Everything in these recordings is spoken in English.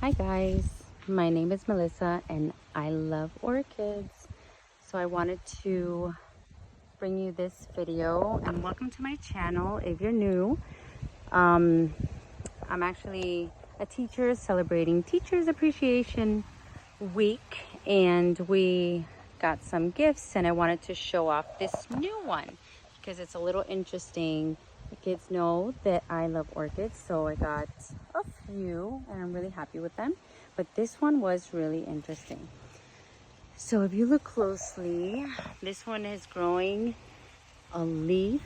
Hi guys, my name is Melissa and I love orchids. So I wanted to bring you this video and welcome to my channel if you're new. I'm actually a teacher celebrating Teachers Appreciation Week, and we got some gifts and I wanted to show off this new one because it's a little interesting. The kids know that I love orchids, so I got a few and I'm really happy with them. But this one was really interesting. So if you look closely, this one is growing a leaf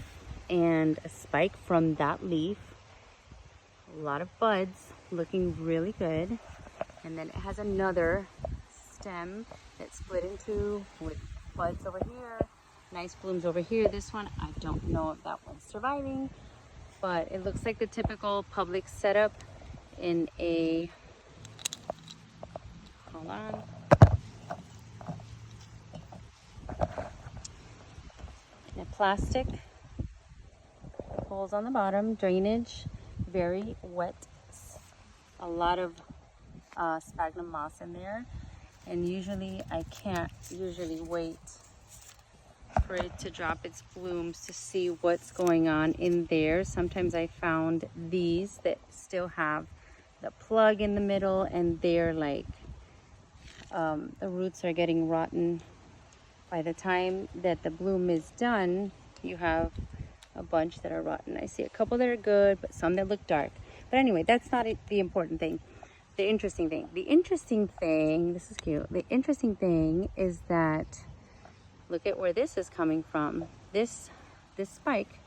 and a spike from that leaf. A lot of buds, looking really good. And then it has another stem that's split into with buds over here, nice blooms over here. This one, I don't know if that one's surviving, but it looks like the typical public setup in a, hold on, in a plastic, holes on the bottom, drainage, very wet, a lot of sphagnum moss in there. And usually I can't wait for it to drop its blooms to see what's going on in there. Sometimes I found these that still have the plug in the middle and they're like, the roots are getting rotten. By the time that the bloom is done, you have a bunch that are rotten. I see a couple that are good, but some that look dark. But anyway, that's not the important thing. The interesting thing, this is cute. The interesting thing is that, look at where this is coming from. This spike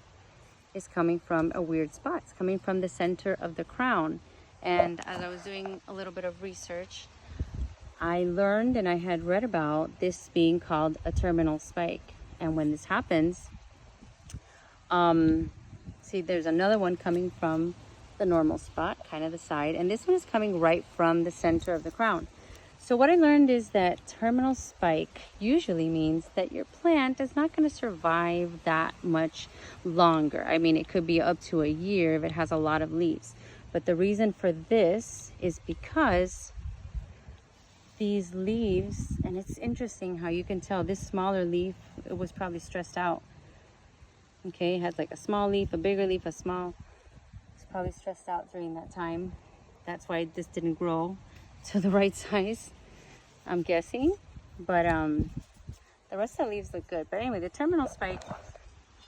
is coming from a weird spot. It's coming from the center of the crown. And as I was doing a little bit of research, I learned and I had read about this being called a terminal spike. And when this happens, see, there's another one coming from the normal spot, kind of the side, and this one is coming right from the center of the crown. So what I learned is that terminal spike usually means that your plant is not going to survive that much longer. I mean, it could be up to a year if it has a lot of leaves. But the reason for this is because these leaves, and it's interesting how you can tell this smaller leaf, it was probably stressed out. Okay, it has like a small leaf, a bigger leaf, a small. Probably stressed out during that time. That's why this didn't grow to the right size, I'm guessing. But the rest of the leaves look good. But anyway, the terminal spike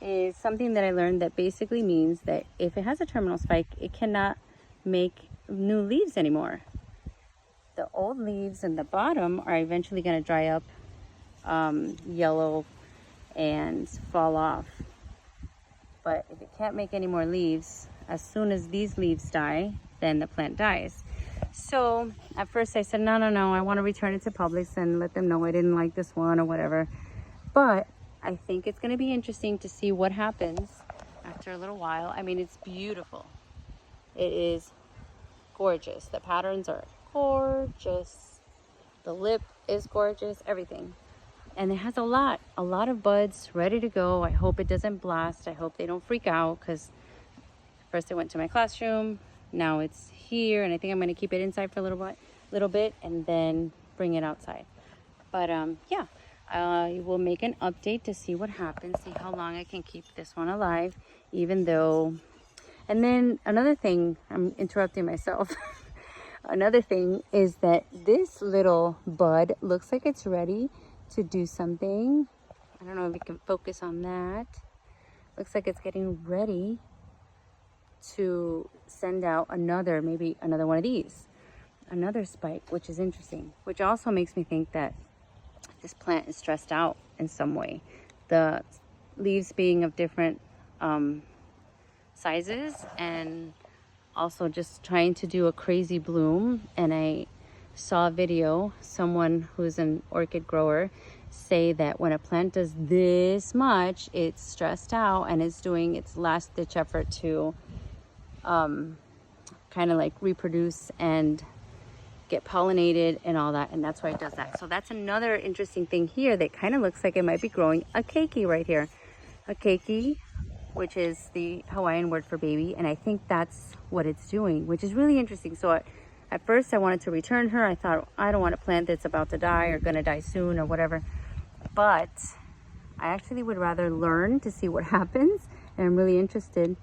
is something that I learned that basically means that if it has a terminal spike, it cannot make new leaves anymore. The old leaves in the bottom are eventually going to dry up, yellow, and fall off. But if it can't make any more leaves, as soon as these leaves die, then the plant dies. So at first I said, no, I want to return it to Publix and let them know I didn't like this one or whatever. But I think it's going to be interesting to see what happens after a little while. I mean, it's beautiful. It is gorgeous. The patterns are gorgeous. The lip is gorgeous, everything. And it has a lot of buds ready to go. I hope it doesn't blast. I hope they don't freak out, because first I went to my classroom, now it's here, and I think I'm going to keep it inside for a little bit and then bring it outside. But yeah, I will make an update to see what happens, see how long I can keep this one alive, even though. And then another thing, I'm interrupting myself. Another thing is that this little bud looks like it's ready to do something. I don't know if we can focus on that. Looks like it's getting ready to send out maybe another one of these, another spike, which is interesting, which also makes me think that this plant is stressed out in some way. The leaves being of different sizes, and also just trying to do a crazy bloom. And I saw a video, someone who's an orchid grower say that when a plant does this much, it's stressed out and it's doing its last ditch effort to kind of like reproduce and get pollinated and all that, and that's why it does that. So that's another interesting thing here that kind of looks like it might be growing a keiki right here. A keiki, which is the Hawaiian word for baby, and I think that's what it's doing, which is really interesting. So At first I wanted to return her. I thought, I don't want a plant that's about to die or gonna die soon or whatever. But I actually would rather learn to see what happens. And I'm really interested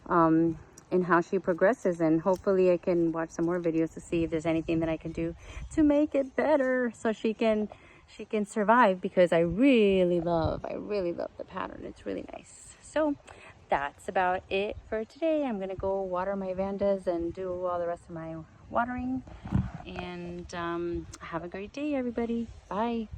in how she progresses, and hopefully I can watch some more videos to see if there's anything that I can do to make it better so she can survive, because I really love the pattern. It's really nice. So that's about it for today. I'm gonna go water my vandas and do all the rest of my watering, and have a great day, everybody. Bye.